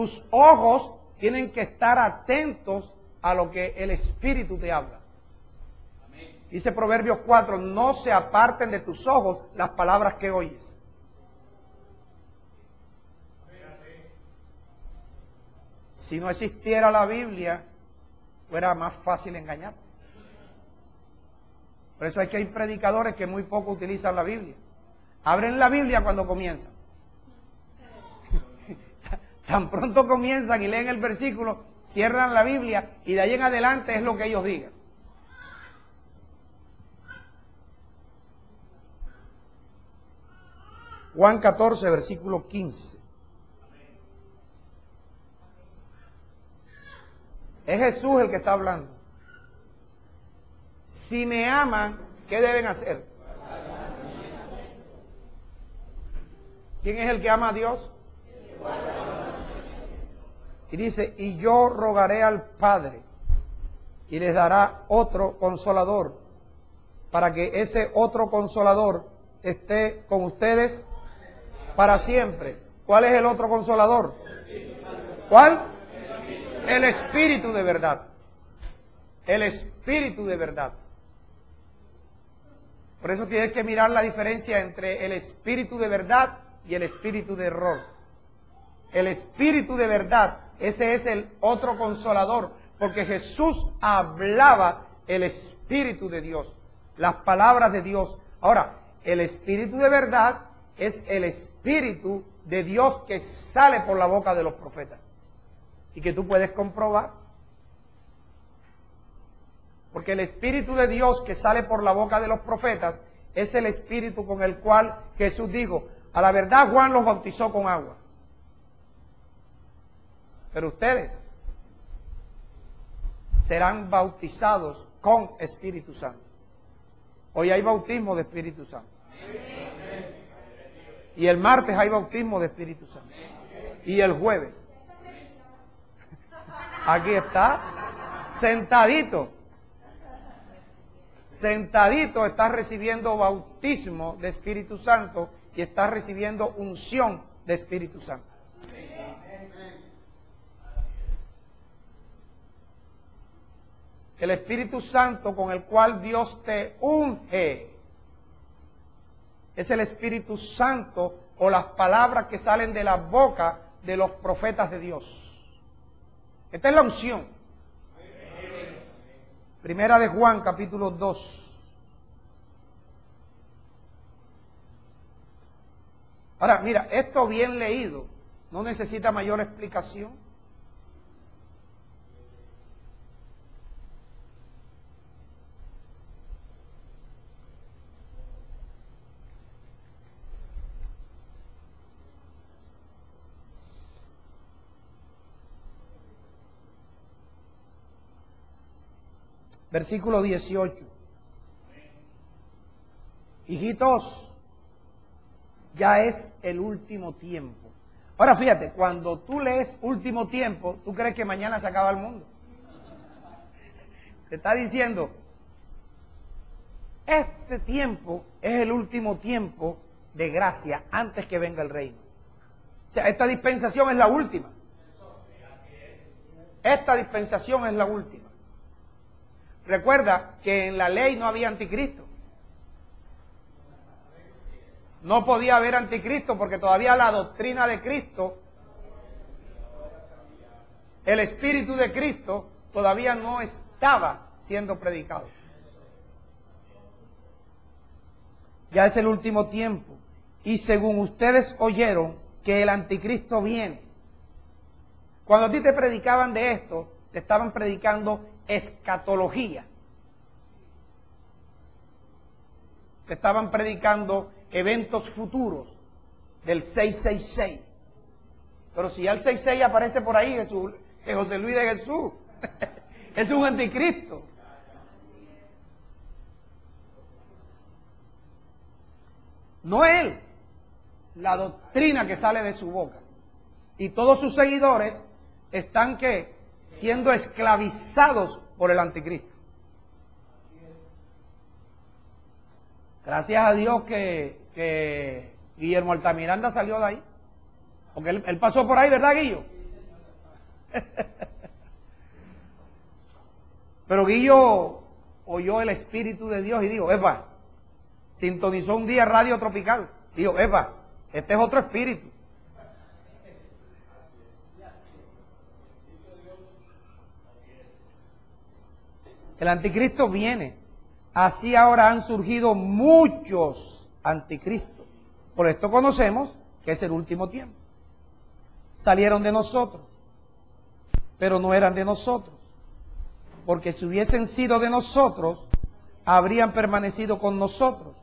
tus ojos tienen que estar atentos a lo que el Espíritu te habla. Dice Proverbios 4, no se aparten de tus ojos las palabras que oyes. Si no existiera la Biblia, fuera más fácil engañar. Por eso es que hay predicadores que muy poco utilizan la Biblia. Abren la Biblia cuando comienzan. Tan pronto comienzan y leen el versículo, cierran la Biblia y de ahí en adelante es lo que ellos digan. Juan 14, versículo 15. Es Jesús el que está hablando. Si me aman, ¿qué deben hacer? ¿Quién es el que ama a Dios? Y dice, y yo rogaré al Padre y les dará otro consolador, para que ese otro consolador esté con ustedes para siempre. ¿Cuál es el otro consolador? ¿Cuál? El Espíritu de verdad. El Espíritu de verdad. Por eso tienes que mirar la diferencia entre el Espíritu de verdad y el Espíritu de error. El Espíritu de verdad, ese es el otro consolador, porque Jesús hablaba el Espíritu de Dios, las palabras de Dios. Ahora, el Espíritu de verdad es el Espíritu de Dios que sale por la boca de los profetas y que tú puedes comprobar. Porque el Espíritu de Dios que sale por la boca de los profetas es el Espíritu con el cual Jesús dijo, a la verdad Juan los bautizó con agua, pero ustedes serán bautizados con Espíritu Santo. Hoy hay bautismo de Espíritu Santo. Y el martes hay bautismo de Espíritu Santo. Y el jueves. Aquí está, sentadito. Sentadito está recibiendo bautismo de Espíritu Santo y está recibiendo unción de Espíritu Santo. El Espíritu Santo con el cual Dios te unge es el Espíritu Santo o las palabras que salen de la boca de los profetas de Dios. Esta es la unción. Primera de Juan, capítulo 2. Ahora, mira, esto bien leído no necesita mayor explicación. Versículo 18. Hijitos, ya es el último tiempo. Ahora fíjate, cuando tú lees último tiempo, tú crees que mañana se acaba el mundo. Te está diciendo, este tiempo es el último tiempo de gracia antes que venga el reino. O sea, esta dispensación es la última. Esta dispensación es la última. Recuerda que en la ley no había anticristo. No podía haber anticristo porque todavía la doctrina de Cristo, el Espíritu de Cristo, todavía no estaba siendo predicado. Ya es el último tiempo. Y según ustedes oyeron que el anticristo viene. Cuando a ti te predicaban de esto, te estaban predicando escatología. Te estaban predicando eventos futuros del 666. Pero si ya el 66 aparece por ahí, Jesús, José Luis de Jesús, es un anticristo. No él, la doctrina que sale de su boca. Y todos sus seguidores están ¿qué? Siendo esclavizados por el anticristo. Gracias a Dios que Guillermo Altamiranda salió de ahí. Porque él pasó por ahí, ¿verdad, Guillo? Pero Guillo oyó el Espíritu de Dios y dijo, epa, sintonizó un día Radio Tropical. Dijo, epa, este es otro espíritu. El anticristo viene. Así ahora han surgido muchos anticristos. Por esto conocemos que es el último tiempo. Salieron de nosotros, pero no eran de nosotros. Porque si hubiesen sido de nosotros, habrían permanecido con nosotros.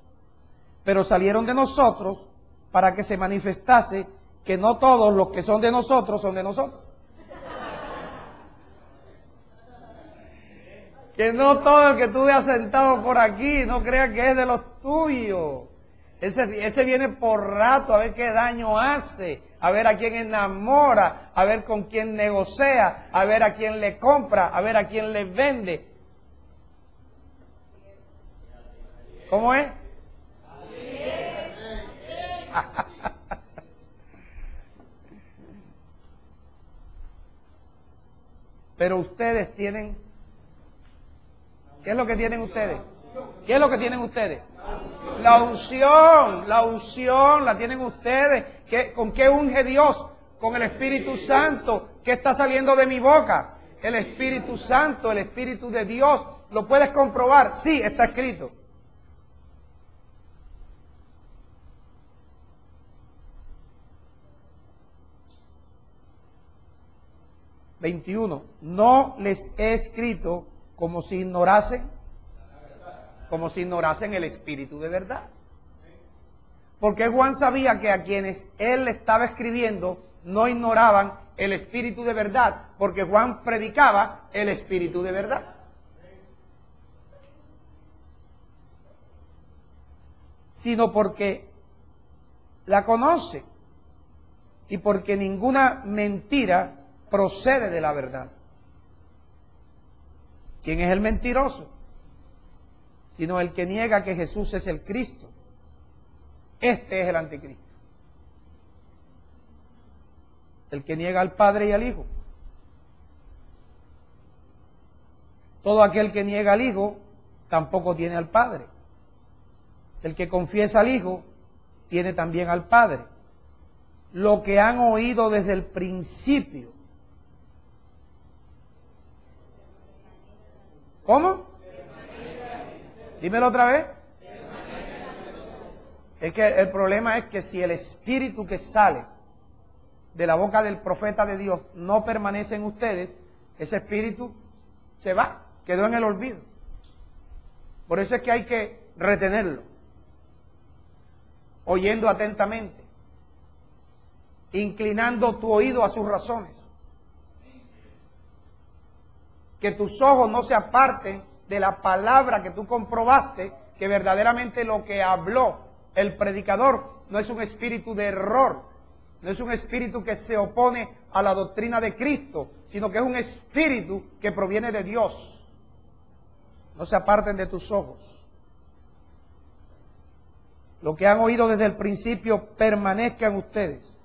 Pero salieron de nosotros para que se manifestase que no todos los que son de nosotros son de nosotros. Que no todo el que tú veas sentado por aquí, no creas que es de los tuyos. Ese viene por rato a ver qué daño hace, a ver a quién enamora, a ver con quién negocia, a ver a quién le compra, a ver a quién le vende. ¿Cómo es? Pero ustedes tienen... ¿Qué es lo que tienen ustedes? ¿Qué es lo que tienen ustedes? La unción la tienen ustedes. ¿Con qué unge Dios? Con el Espíritu Santo. ¿Qué está saliendo de mi boca? El Espíritu Santo, el Espíritu de Dios. ¿Lo puedes comprobar? Sí, está escrito. ...21... No les he escrito como si ignorasen el Espíritu de verdad. Porque Juan sabía que a quienes él le estaba escribiendo no ignoraban el Espíritu de verdad, porque Juan predicaba el Espíritu de verdad. Sino porque la conoce y porque ninguna mentira procede de la verdad. ¿Quién es el mentiroso? Sino el que niega que Jesús es el Cristo. Este es el anticristo. El que niega al Padre y al Hijo. Todo aquel que niega al Hijo tampoco tiene al Padre. El que confiesa al Hijo tiene también al Padre. Lo que han oído desde el principio. ¿Cómo? Dímelo otra vez. Es que el problema es que si el espíritu que sale de la boca del profeta de Dios no permanece en ustedes, ese espíritu se va, quedó en el olvido. Por eso es que hay que retenerlo, oyendo atentamente, inclinando tu oído a sus razones. Que tus ojos no se aparten de la palabra que tú comprobaste, que verdaderamente lo que habló el predicador no es un espíritu de error, no es un espíritu que se opone a la doctrina de Cristo, sino que es un espíritu que proviene de Dios. No se aparten de tus ojos. Lo que han oído desde el principio permanezca en ustedes.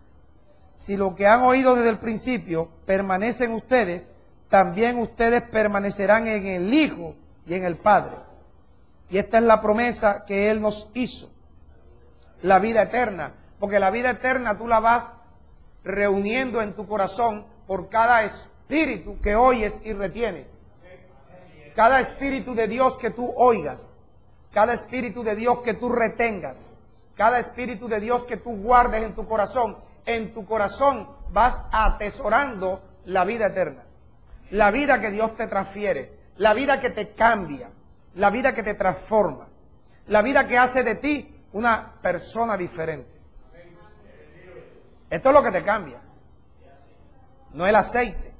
Si lo que han oído desde el principio permanece en ustedes, también ustedes permanecerán en el Hijo y en el Padre. Y esta es la promesa que Él nos hizo. La vida eterna. Porque la vida eterna tú la vas reuniendo en tu corazón por cada espíritu que oyes y retienes. Cada espíritu de Dios que tú oigas. Cada espíritu de Dios que tú retengas. Cada espíritu de Dios que tú guardes en tu corazón. En tu corazón vas atesorando la vida eterna. La vida que Dios te transfiere, la vida que te cambia, la vida que te transforma, la vida que hace de ti una persona diferente. Esto es lo que te cambia. No el aceite,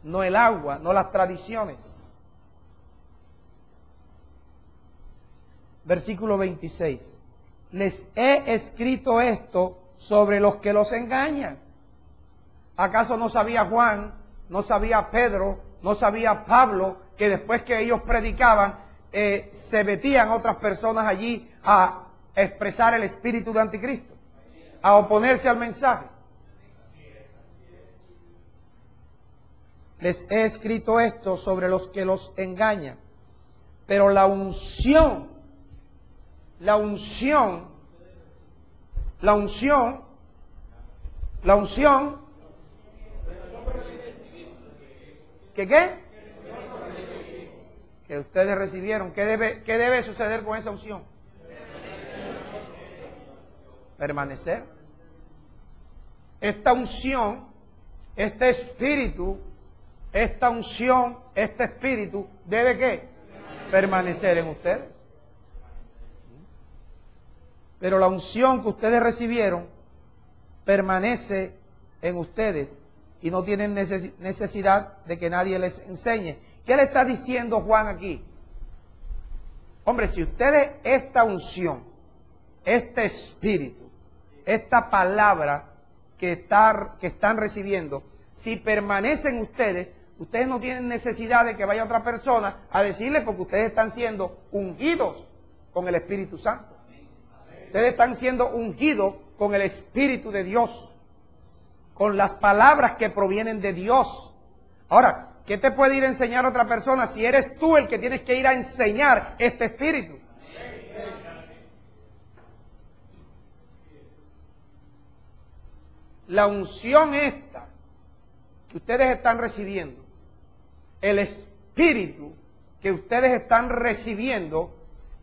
no el agua, no las tradiciones. Versículo 26. Les he escrito esto sobre los que los engañan. ¿Acaso no sabía Juan? No sabía Pedro, no sabía Pablo, que después que ellos predicaban, se metían otras personas allí a expresar el espíritu de anticristo, a oponerse al mensaje. les he escrito esto sobre los que los engañan. Pero la unción, ¿qué? Que ustedes recibieron. ¿Qué debe suceder con esa unción? Permanecer. Esta unción, este espíritu, esta unción, este espíritu, ¿debe qué? Permanecer en ustedes. Pero la unción que ustedes recibieron permanece en ustedes y no tienen necesidad de que nadie les enseñe. ¿Qué le está diciendo Juan aquí? Hombre, si ustedes esta unción, este espíritu, esta palabra que están recibiendo, si permanece en ustedes, ustedes no tienen necesidad de que vaya otra persona a decirles, porque ustedes están siendo ungidos con el Espíritu Santo. Ustedes están siendo ungidos con el Espíritu de Dios, con las palabras que provienen de Dios. Ahora, ¿qué te puede ir a enseñar otra persona si eres tú el que tienes que ir a enseñar este Espíritu? La unción esta que ustedes están recibiendo, el Espíritu que ustedes están recibiendo,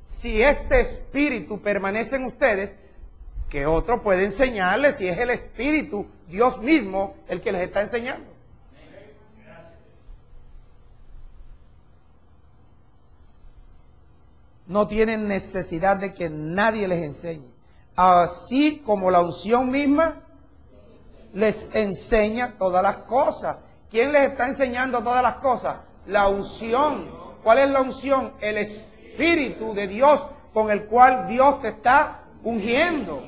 si este Espíritu permanece en ustedes, ¿qué otro puede enseñarles si es el Espíritu, Dios mismo, el que les está enseñando? No tienen necesidad de que nadie les enseñe. Así como la unción misma les enseña todas las cosas. ¿Quién les está enseñando todas las cosas? La unción. ¿Cuál es la unción? El Espíritu de Dios con el cual Dios te está ungiendo.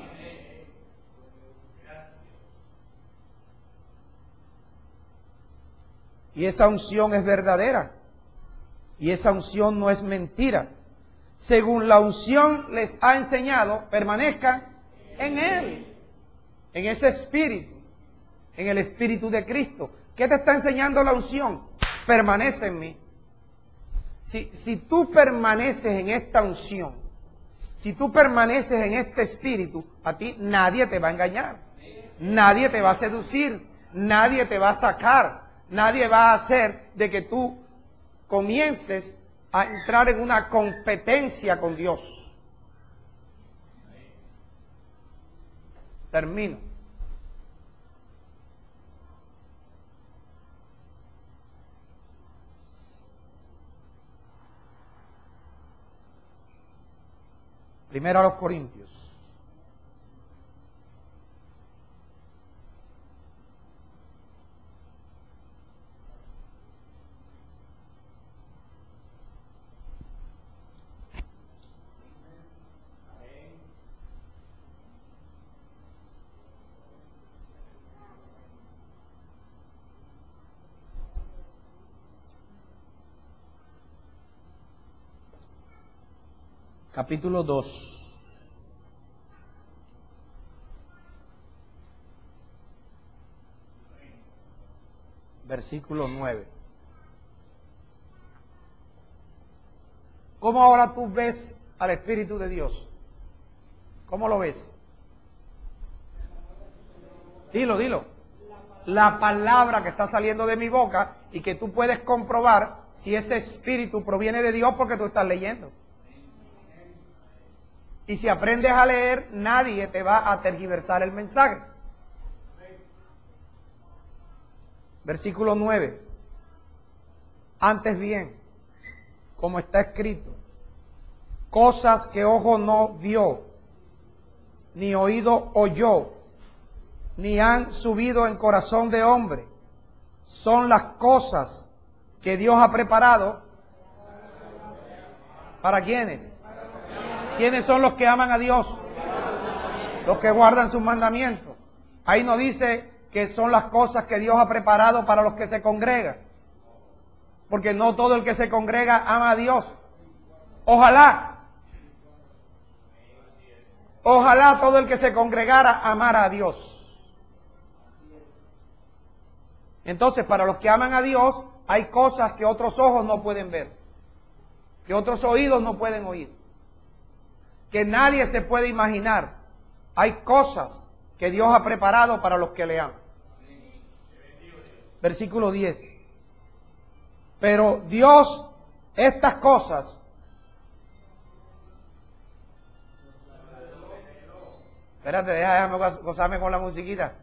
Y esa unción es verdadera. Y esa unción no es mentira. Según la unción les ha enseñado, permanezcan en Él, en ese Espíritu, en el Espíritu de Cristo. ¿Qué te está enseñando la unción? Permanece en mí. Si tú permaneces en esta unción, si tú permaneces en este Espíritu, a ti nadie te va a engañar, nadie te va a seducir, nadie te va a sacar, nadie va a hacer de que tú comiences a entrar en una competencia con Dios. Termino. Primero a los Corintios. Capítulo 2. Versículo 9. ¿Cómo ahora tú ves al Espíritu de Dios? ¿Cómo lo ves? Dilo. La palabra que está saliendo de mi boca y que tú puedes comprobar si ese Espíritu proviene de Dios porque tú estás leyendo. Y si aprendes a leer, nadie te va a tergiversar el mensaje. Versículo 9. Antes bien, como está escrito, cosas que ojo no vio, ni oído oyó, ni han subido en corazón de hombre, son las cosas que Dios ha preparado. ¿Para quiénes? ¿Quiénes son los que aman a Dios? Los que guardan sus mandamientos. Ahí no dice que son las cosas que Dios ha preparado para los que se congregan. Porque no todo el que se congrega ama a Dios. Ojalá todo el que se congregara amara a Dios. Entonces, para los que aman a Dios, hay cosas que otros ojos no pueden ver, que otros oídos no pueden oír, que nadie se puede imaginar. Hay cosas que Dios ha preparado para los que le aman. Versículo 10. Pero Dios, estas cosas, espérate, déjame gozarme con la musiquita.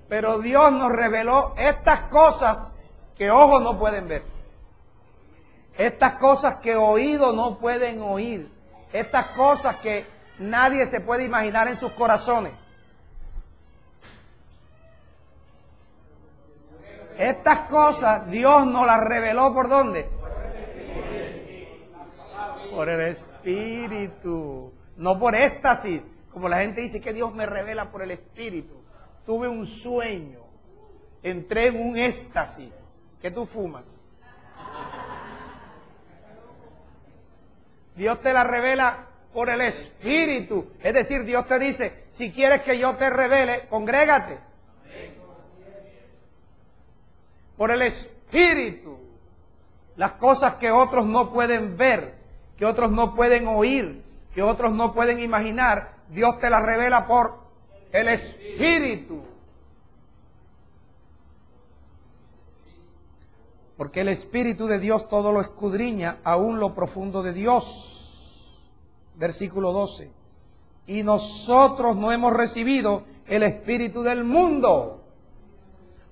Pero Dios nos reveló estas cosas que ojos no pueden ver. Estas cosas que oídos no pueden oír. Estas cosas que nadie se puede imaginar en sus corazones. Estas cosas Dios nos las reveló ¿por dónde? Por el Espíritu. No por éxtasis. Como la gente dice que Dios me revela por el Espíritu. Tuve un sueño. Entré en un éxtasis. ¿Qué tú fumas? Dios te la revela por el Espíritu. Es decir, Dios te dice, si quieres que yo te revele, congrégate. Por el Espíritu. Las cosas que otros no pueden ver, que otros no pueden oír, que otros no pueden imaginar, Dios te las revela por el Espíritu. Porque el Espíritu de Dios todo lo escudriña, aún lo profundo de Dios. Versículo 12. Y nosotros no hemos recibido el Espíritu del mundo.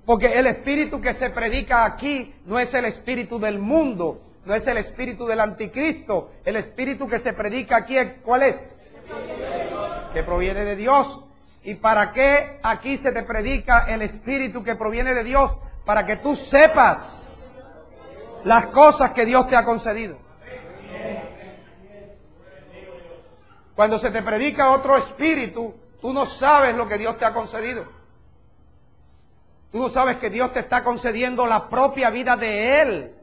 Porque el Espíritu que se predica aquí no es el Espíritu del mundo, no es el Espíritu del anticristo. El Espíritu que se predica aquí, ¿cuál es? Que proviene de Dios. ¿Y para qué aquí se te predica el Espíritu que proviene de Dios? Para que tú sepas las cosas que Dios te ha concedido. Cuando se te predica otro espíritu, tú no sabes lo que Dios te ha concedido. Tú no sabes que Dios te está concediendo la propia vida de Él.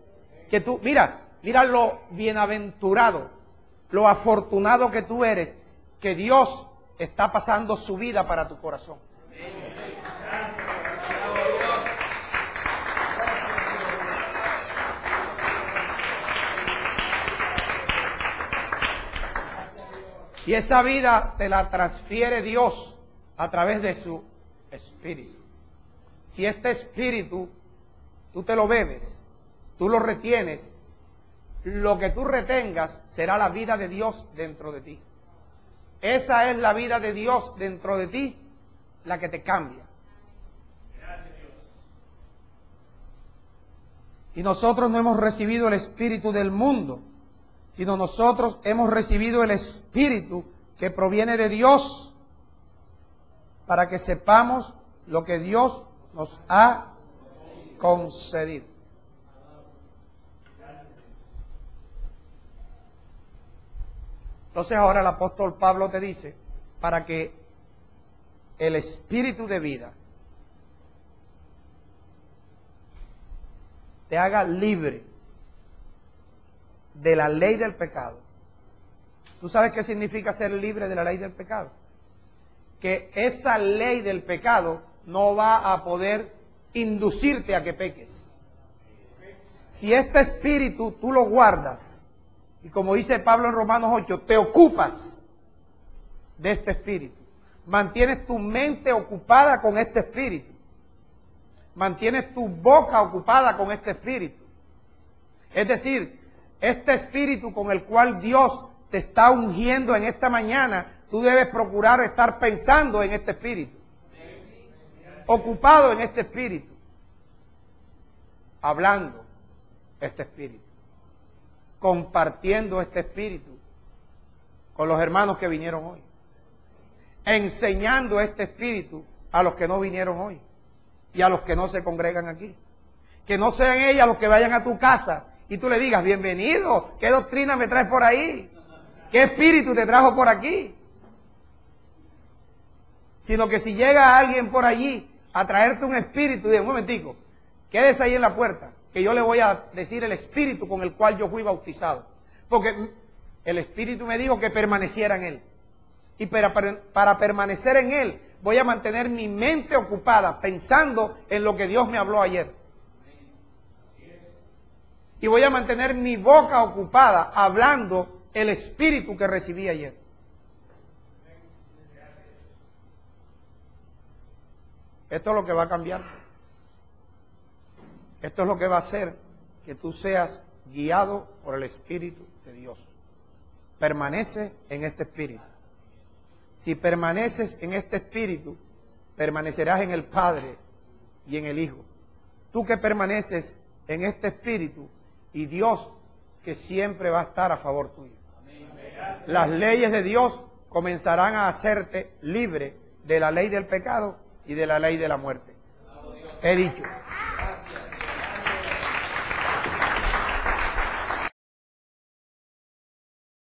Que tú, mira lo bienaventurado, lo afortunado que tú eres, que Dios está pasando su vida para tu corazón. Y esa vida te la transfiere Dios a través de su Espíritu. Si este Espíritu tú te lo bebes, tú lo retienes, lo que tú retengas será la vida de Dios dentro de ti. Esa es la vida de Dios dentro de ti, la que te cambia. Y nosotros no hemos recibido el Espíritu del mundo, sino nosotros hemos recibido el Espíritu que proviene de Dios, para que sepamos lo que Dios nos ha concedido. Entonces ahora el apóstol Pablo te dice, para que el Espíritu de vida te haga libre de la ley del pecado. ¿Tú sabes qué significa ser libre de la ley del pecado? Que esa ley del pecado no va a poder inducirte a que peques. Si este espíritu tú lo guardas, y como dice Pablo en Romanos 8, te ocupas de este espíritu, mantienes tu mente ocupada con este espíritu, mantienes tu boca ocupada con este espíritu. Es decir, este espíritu con el cual Dios te está ungiendo en esta mañana, tú debes procurar estar pensando en este espíritu, ocupado en este espíritu, hablando este espíritu, compartiendo este espíritu con los hermanos que vinieron hoy, enseñando este espíritu a los que no vinieron hoy y a los que no se congregan aquí. Que no sean ellas los que vayan a tu casa y tú le digas, bienvenido, ¿qué doctrina me traes por ahí? ¿Qué espíritu te trajo por aquí? Sino que si llega alguien por allí a traerte un espíritu, dice, un momentico, quédese ahí en la puerta, que yo le voy a decir el espíritu con el cual yo fui bautizado. Porque el Espíritu me dijo que permaneciera en Él. Y para permanecer en Él, voy a mantener mi mente ocupada pensando en lo que Dios me habló ayer. Y voy a mantener mi boca ocupada hablando el Espíritu que recibí ayer. Esto es lo que va a cambiar. Esto es lo que va a hacer que tú seas guiado por el Espíritu de Dios. Permanece en este Espíritu. Si permaneces en este Espíritu, permanecerás en el Padre y en el Hijo. Tú que permaneces en este Espíritu y Dios que siempre va a estar a favor tuyo. Las leyes de Dios comenzarán a hacerte libre de la ley del pecado y de la ley de la muerte. He dicho.